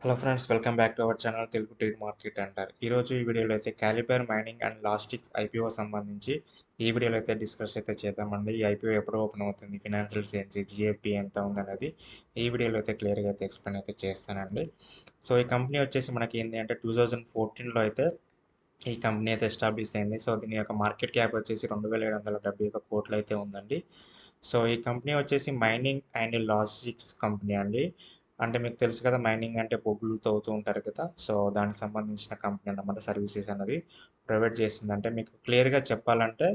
Hello friends, welcome back to our channel Telugu trade market అంటారు. ఈరోజు ఈ వీడియోలో అయితే calibre mining and logistics IPO సంబంధించి ఈ వీడియోలో అయితే డిస్కస్ అయితే చేద్దామండి. ఈ ఐపీఓ ఎప్పుడు ఓపెన్ అవుతుంది, ఫినాన్షియల్స్ ఏంటి, జిఎఫ్పి ఎంత ఉందనేది ఈ వీడియోలో అయితే క్లియర్గా అయితే ఎక్స్ప్లెయిన్ అయితే చేస్తానండి. సో ఈ కంపెనీ వచ్చేసి మనకి ఏంటి అంటే 2014లో అయితే ఈ కంపెనీ అయితే ఎస్టాబ్లిష్ అయింది. సో దీని యొక్క మార్కెట్ క్యాప్ వచ్చేసి 2771 కోట్లు అయితే ఉందండి. సో ఈ కంపెనీ వచ్చేసి మైనింగ్ అండ్ లాజిస్టిక్స్ కంపెనీ అండి. అంటే మీకు తెలుసు కదా, మైనింగ్ అంటే బొగ్గులు తవ్వుతూ ఉంటారు కదా. సో దానికి సంబంధించిన కంపెనీ అన్నమాట. సర్వీసెస్ అనేది ప్రొవైడ్ చేస్తుంది. అంటే మీకు క్లియర్గా చెప్పాలంటే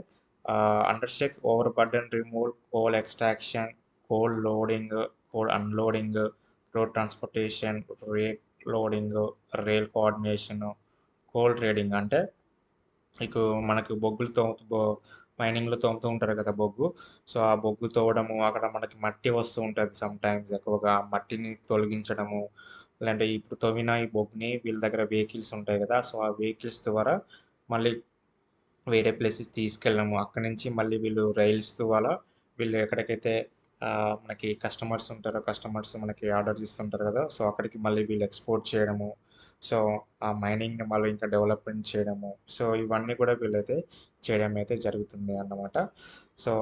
undertakes overburden removal, coal extraction, coal loading, coal unloading, road transportation, rate loading, rail coordination, coal trading. అంటే మీకు మనకి బొగ్గులు మైనింగ్లో తోముతూ ఉంటారు కదా బొగ్గు. సో ఆ బొగ్గు తోవడము, అక్కడ మనకి మట్టి వస్తూ ఉంటుంది సమ్ టైమ్స్, ఎక్కువగా మట్టిని తొలగించడము. లేదంటే ఇప్పుడు తవ్విన ఈ బొగ్గుని వీళ్ళ దగ్గర వెహికల్స్ ఉంటాయి కదా. సో ఆ వెహికల్స్ ద్వారా మళ్ళీ వేరే ప్లేసెస్ తీసుకెళ్ళడము. అక్కడి నుంచి మళ్ళీ వీళ్ళు రైల్స్ ద్వారా వీళ్ళు ఎక్కడికైతే మనకి కస్టమర్స్ ఉంటారో, కస్టమర్స్ మనకి ఆర్డర్ ఇస్తుంటారు కదా. సో అక్కడికి మళ్ళీ వీళ్ళు ఎక్స్పోర్ట్ చేయడము. సో ఆ మైనింగ్ని మళ్ళీ ఇంకా డెవలప్మెంట్ చేయడము. సో ఇవన్నీ కూడా వీళ్ళైతే చేయడం అయితే జరుగుతుంది అన్నమాట. సో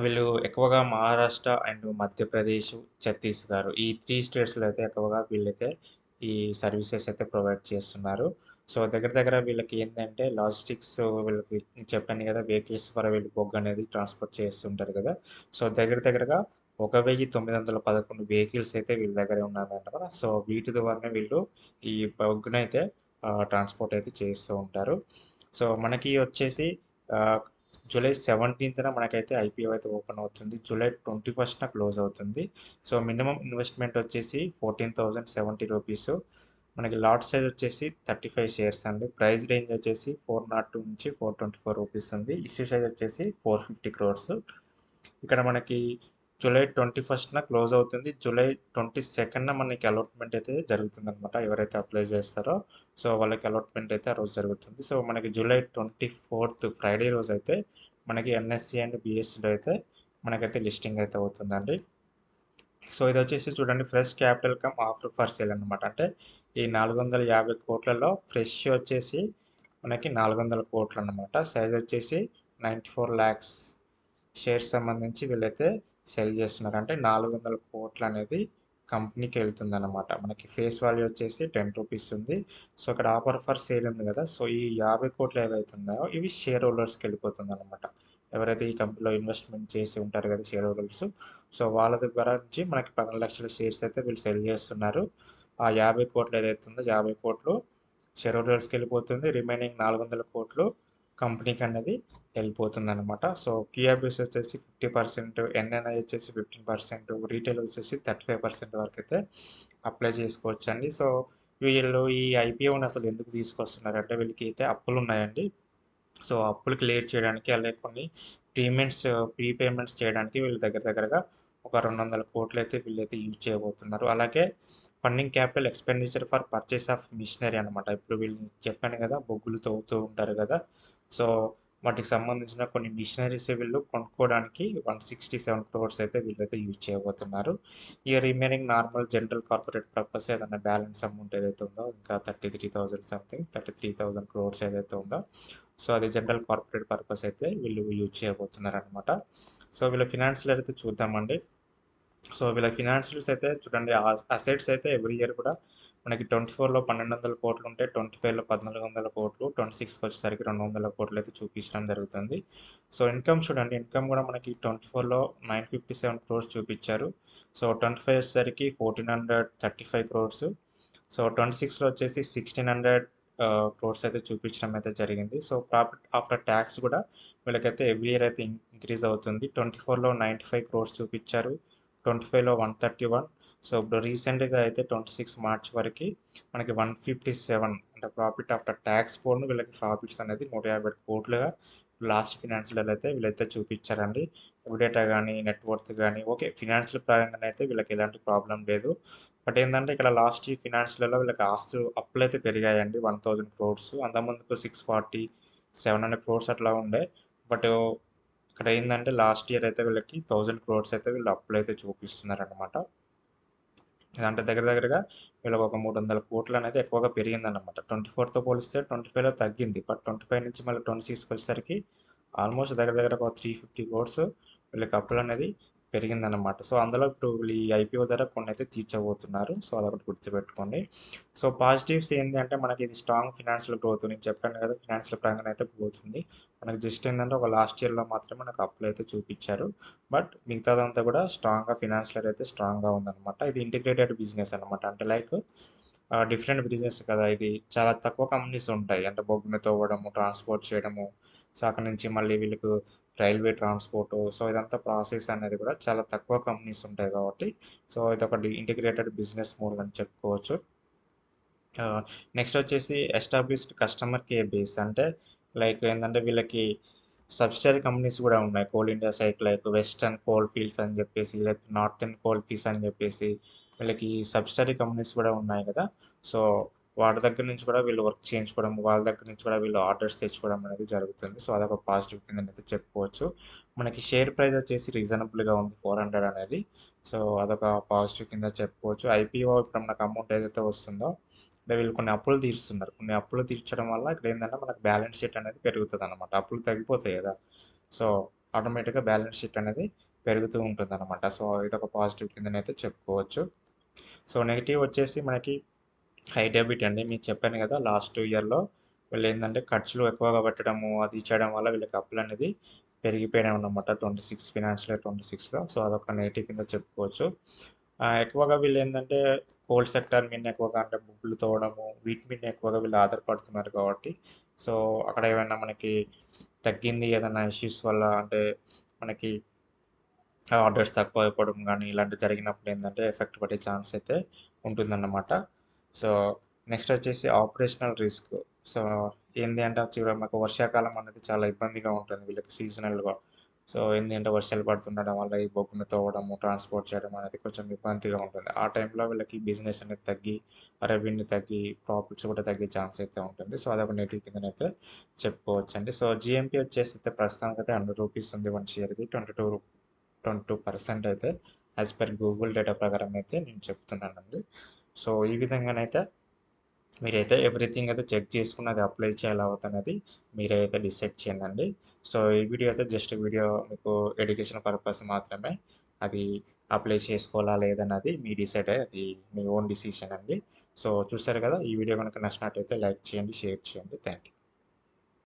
వీళ్ళు ఎక్కువగా మహారాష్ట్ర అండ్ మధ్యప్రదేశ్, ఛత్తీస్గఢ్ ఈ 3 స్టేట్స్‌లో అయితే ఎక్కువగా వీళ్ళైతే ఈ సర్వీసెస్ అయితే ప్రొవైడ్ చేస్తున్నారు. సో దగ్గర దగ్గర వీళ్ళకి ఏందంటే లాజిస్టిక్స్, వీళ్ళకి చెప్పాను కదా, వెహికల్స్ ద్వారా వీళ్ళు బొగ్గు అనేది ట్రాన్స్‌పోర్ట్ చేస్తుంటారు కదా. సో దగ్గర దగ్గరగా 1911 వెహికల్స్ అయితే వీళ్ళ దగ్గరే ఉన్నాయన్నమాట. సో వీటి ద్వారానే వీళ్ళు ఈ బొగ్గునైతే ట్రాన్స్‌పోర్ట్ అయితే చేస్తూ ఉంటారు. సో మనకి వచ్చేసి ఆహ్, జూలై 17న మనకైతే ఐపీఓ అయితే ఓపెన్ అవుతుంది. జూలై 21న క్లోజ్ అవుతుంది. సో మినిమమ్ ఇన్వెస్ట్మెంట్ వచ్చేసి రూ. 14,070. మనకి లాట్ సైజ్ వచ్చేసి 35 షేర్స్ అండి. ప్రైస్ రేంజ్ వచ్చేసి 402 నుంచి 424 రూపీస్ ఉంది. ఇష్యూ సైజ్ వచ్చేసి 450 క్రోర్స్. ఇక్కడ మనకి జూలై 21న క్లోజ్ అవుతుంది. జూలై 22న మనకి అలాట్మెంట్ అయితే జరుగుతుందనమాట. ఎవరైతే అప్లై చేస్తారో సో వాళ్ళకి అలాట్మెంట్ అయితే ఆ రోజు జరుగుతుంది. సో మనకి జూలై 24th ఫ్రైడే రోజు అయితే మనకి ఎన్ఎస్సి అండ్ బిఎస్సిలో అయితే మనకైతే లిస్టింగ్ అయితే అవుతుందండి. సో ఇది వచ్చేసి చూడండి, fresh capital come offer for sale అనమాట. అంటే ఈ 450 కోట్లలో ఫ్రెష్ వచ్చేసి మనకి 400 కోట్లు అనమాట. సైజ్ వచ్చేసి 94 ల్యాక్స్ షేర్స్ సంబంధించి వీళ్ళైతే సెల్ చేస్తున్నారు. అంటే 400 కోట్లు అనేది కంపెనీకి వెళ్తుందన్నమాట. మనకి ఫేస్ వాల్యూ వచ్చేసి 10 రూపీస్ ఉంది. సో ఇక్కడ ఆఫర్ ఫర్ సేల్ ఉంది కదా. సో ఈ 50 కోట్లు ఏవైతున్నాయో ఇవి షేర్ హోల్డర్స్కి వెళ్ళిపోతుంది అనమాట. ఎవరైతే ఈ కంపెనీలో ఇన్వెస్ట్మెంట్ చేసి ఉంటారు కదా షేర్ హోల్డర్స్, సో వాళ్ళ దగ్గర నుంచి మనకి 12 లక్షల షేర్స్ అయితే వీళ్ళు సెల్ చేస్తున్నారు. ఆ 50 కోట్లు ఏదైతే ఉందో 50 కోట్లు షేర్ హోల్డర్స్కి వెళ్ళిపోతుంది. రిమైనింగ్ 400 కోట్లు కంపెనీకి అనేది వెళ్ళిపోతుందనమాట. సో కియాబిస్ వచ్చేసి 50%, ఎన్ఎన్ఐ వచ్చేసి 15%, రీటైల్ వచ్చేసి 35% వరకు అయితే అప్లై చేసుకోవచ్చండి. సో వీళ్ళు ఈ ఐపీఓని అసలు ఎందుకు తీసుకొస్తున్నారంటే వీళ్ళకి అయితే అప్పులు ఉన్నాయండి. సో అప్పులు క్లియర్ చేయడానికి, అలాగే కొన్ని ప్రీపేమెంట్స్ చేయడానికి వీళ్ళు దగ్గర దగ్గరగా ఒక 200 కోట్లు అయితే వీళ్ళైతే యూజ్ చేయబోతున్నారు. అలాగే funding capital expenditure for purchase of machinery అనమాట. ఇప్పుడు వీళ్ళు చెప్పాను కదా, బొగ్గులు తవ్వుతూ ఉంటారు కదా. సో వాటికి సంబంధించిన కొన్ని మిషనరీస్ వీళ్ళు కొనుక్కోవడానికి 167 క్రోర్స్ అయితే వీళ్ళైతే యూజ్ చేయబోతున్నారు. ఈ remaining normal general corporate purpose ఏదైనా బ్యాలెన్స్ అమౌంట్ ఏదైతే ఉందో, ఇంకా 33,000 క్రోర్స్ ఏదైతే ఉందో, సో అది జనరల్ కార్పొరేట్ పర్పస్ అయితే వీళ్ళు యూజ్ చేయబోతున్నారు అనమాట. సో వీళ్ళ ఫినాన్షియల్ అయితే చూద్దామండి. సో వీళ్ళ ఫినాన్షియల్స్ అయితే చూడండి, అసెట్స్ అయితే ఎవ్రీ ఇయర్ కూడా మనకి 24లో 1,200 కోట్లు ఉంటే, 25లో 1,400 కోట్లు, 26కి వచ్చేసరికి 200 కోట్లు అయితే చూపించడం జరుగుతుంది. సో ఇన్కమ్ చూడండి, ఇన్కమ్ కూడా మనకి 24లో 957 క్రోర్స్ చూపించారు. సో 25 వచ్చేసరికి 1,435 క్రోర్స్. సో 26లో వచ్చేసి 1,600 క్రోర్స్ అయితే చూపించడం అయితే జరిగింది. సో ప్రాఫిట్ ఆఫ్టర్ ట్యాక్స్ కూడా వీళ్ళకైతే ఎవ్రీ ఇయర్ అయితే ఇంక్రీజ్ అవుతుంది. 24లో 95 క్రోర్స్ చూపించారు, 25లో 131. సో ఇప్పుడు రీసెంట్గా అయితే 26 మార్చ్ వరకు మనకి 157, అంటే ప్రాఫిట్ ఆఫ్టర్ ట్యాక్స్ పోను వీళ్ళకి ప్రాఫిట్స్ అనేది 150 కోట్లుగా లాస్ట్ ఫినాన్షియల్ అయితే వీళ్ళైతే చూపించారండి. ఎవిడేటా కానీ, నెట్వర్త్ కానీ, ఓకే ఫినాన్షియల్ పరంగానే అయితే వీళ్ళకి ఎలాంటి ప్రాబ్లం లేదు. బట్ ఏంటంటే ఇక్కడ లాస్ట్ ఈ ఫినాన్షియల్లో వీళ్ళకి అప్పులు అయితే పెరిగాయండి. 1,000 క్రోర్స్, అంతకుముందుకు 640, 700 క్రోర్స్ అట్లా ఉండే. బట్ ఇక్కడ ఏంటంటే లాస్ట్ ఇయర్ అయితే వీళ్ళకి 1,000 క్రోర్స్ అయితే వీళ్ళు అప్పులు అయితే చూపిస్తున్నారనమాట. అంటే దగ్గరగా వీళ్ళకి ఒక 300 కోట్లు అనేది ఎక్కువగా పెరిగిందన్నమాట. 24తో పోలిస్తే 25లో తగ్గింది. బట్ 25 నుంచి మళ్ళీ 26కి వచ్చేసరికి ఆల్మోస్ట్ దగ్గర ఒక 350 క్రోర్స్ వీళ్ళకి అప్పులనేది పెరిగిందన్నమాట. సో, అందులో ఇప్పుడు వీళ్ళు ఈ ఐపీఓ ద్వారా కొన్నైతే తీర్చబోతున్నారు. సో, అదొకటి గుర్తుపెట్టుకోండి. సో, పాజిటివ్స్ ఏంది అంటే మనకి ఇది స్ట్రాంగ్ ఫినాన్షియల్ గ్రోత్. నేను చెప్పాను కదా! ఫినాన్షియల్ పరంగానైతే అయితే గ్రోత్ ఉంది. మనకు జస్ట్ ఏందంటే ఒక లాస్ట్ ఇయర్‌లో మాత్రమే మనకు అప్పులైతే చూపిచ్చారు. బట్ మిగతాదంతా కూడా స్ట్రాంగ్‌గా ఫినాన్షియల్ అయితే స్ట్రాంగ్‌గా ఉందన్నమాట. ఇది ఇంటిగ్రేటెడ్ బిజినెస్ అనమాట. అంటే లైక్ డిఫరెంట్ బిజినెస్ కదా! ఇది చాలా తక్కువ కంపెనీస్ ఉంటాయి. అంటే బొగ్గుని తవ్వడము, ట్రాన్స్‌పోర్ట్ చేయడము, సో, అక్కడి నుంచి మళ్ళీ వీళ్ళకు రైల్వే ట్రాన్స్‌పోర్టు. సో, ఇదంతా ప్రాసెస్ అనేది కూడా చాలా తక్కువ కంపెనీస్ ఉంటాయి కాబట్టి, సో, ఇదొకటి ఇంటిగ్రేటెడ్ బిజినెస్ మోడల్ అని చెప్పుకోవచ్చు. నెక్స్ట్ వచ్చేసి ఎస్టాబ్లిష్డ్ కస్టమర్ కేర్ బేస్. అంటే లైక్ ఏందంటే వీళ్ళకి సబ్సిడరీ కంపెనీస్ కూడా ఉన్నాయి. Coal India site like western coal fields అని చెప్పేసి, లేకపోతే నార్థర్న్ కోల్ ఫీల్డ్స్ అని చెప్పేసి వీళ్ళకి సబ్సిడరీ కంపెనీస్ కూడా ఉన్నాయి కదా! సో, వాటి దగ్గర నుంచి కూడా వీళ్ళు వర్క్ చేయించుకోవడం, వాళ్ళ దగ్గర నుంచి కూడా వీళ్ళు ఆర్డర్స్ తెచ్చుకోవడం అనేది జరుగుతుంది. సో, అదొక పాజిటివ్ కిందనైతే చెప్పుకోవచ్చు. మనకి షేర్ ప్రైస్ వచ్చేసి రీజనబుల్‌గా ఉంది 400 అనేది. సో, అదొక పాజిటివ్ కింద చెప్పుకోవచ్చు. ఐపీఓ ఇప్పుడు మనకు అమౌంట్ ఏదైతే వస్తుందో అంటే వీళ్ళు కొన్ని అప్పులు తీరుస్తున్నారు. కొన్ని అప్పులు తీర్చడం వల్ల ఇక్కడేందంటే మనకు బ్యాలెన్స్ షీట్ అనేది పెరుగుతదనమాట. అప్పులు తగ్గిపోతాయి గదా! సో, ఆటోమేటిక్‌గా బ్యాలెన్స్ షీట్ అనేది పెరుగుతూ ఉంటుందనమాట. సో, ఇదొక పాజిటివ్ కిందనైతే చెప్పుకోవచ్చు. సో, నెగెటివ్ వచ్చేసి మనకి హై డెబిట్ అండి. మీకు చెప్పాను గదా! లాస్ట్ ఇయర్‌లో వీళ్ళేందంటే ఖర్చులు ఎక్కువగా పెట్టడము, అది చేయడం వల్ల వీళ్ళకి అప్పులనేది పెరిగిపోయినాయన్నమాట. 26 ఫినాన్షియల్ ఇయర్ 26లో. సో, అదొక నెగెటివ్ కింద చెప్పుకోవచ్చు. ఎక్కువగా వీళ్ళేందంటే కోల్ సెక్టార్ మీదనే ఎక్కువగా అంటే బొగ్గులు తవ్వడము, వీటి మీదనే ఎక్కువగా వీళ్ళు ఆధారపడుతున్నారు కాబట్టి, సో, అక్కడ ఏమైనా మనకి తగ్గింది ఏదన్నా ఇష్యూస్ వల్ల అంటే మనకి ఆర్డర్స్ తక్కువైపోవడం గానీ, ఇలాంటివి జరిగినప్పుడు ఏందంటే ఎఫెక్ట్ పడే ఛాన్స్ అయితే ఉంటుందన్నమాట. సో, నెక్స్ట్ వచ్చేసి ఆపరేషనల్ రిస్క్. సో, ఏంది అంటే మాకు వర్షాకాలం అనేది చాలా ఇబ్బందిగా ఉంటుంది వీళ్ళకి సీజనల్‌గా. సో, ఏంది అంటే వర్షాలు పడుతుండడం వల్ల ఈ బొగ్గును తవ్వడము, ట్రాన్స్‌పోర్ట్ చేయడం అనేది కొంచెం ఇబ్బందిగా ఉంటుంది. ఆ టైంలో వీళ్ళకి బిజినెస్ అనేది తగ్గి, రెవెన్యూ తగ్గి, ప్రాఫిట్స్ కూడా తగ్గే ఛాన్స్ అయితే ఉంటుంది. సో, అదొక నెగెటివ్ కిందనైతే చెప్పుకోవచ్చండి. సో, జీఎంపీ వచ్చేసి ప్రస్తుతానికైతే రూ. 100 ఉంది 1 షేర్‌కి. 22% అయితే యాజ్ పర్ గూగుల్ డేటా ప్రకారం అయితే నేను చెప్తున్నానండి. సో, ఈ విధంగానైతే మీరైతే ఎవ్రీథింగ్ అయితే చెక్ చేసుకొని అది అప్లై చేయాలా వద్దా అనేది మీరే అయితే డిసైడ్ చేయండి. సో, ఈ వీడియో అయితే జస్ట్ వీడియో మీకు ఎడ్యుకేషన్ పర్పస్ మాత్రమే. అది అప్లై చేసుకోవాలా లేదన్నది మీ డిసైడ్ అది మీ ఓన్ డిసిషన్ అండి. సో, చూసారు కదా! ఈ వీడియో గనుక నచ్చినట్టయితే లైక్ చేయండి, షేర్ చేయండి. Thank you.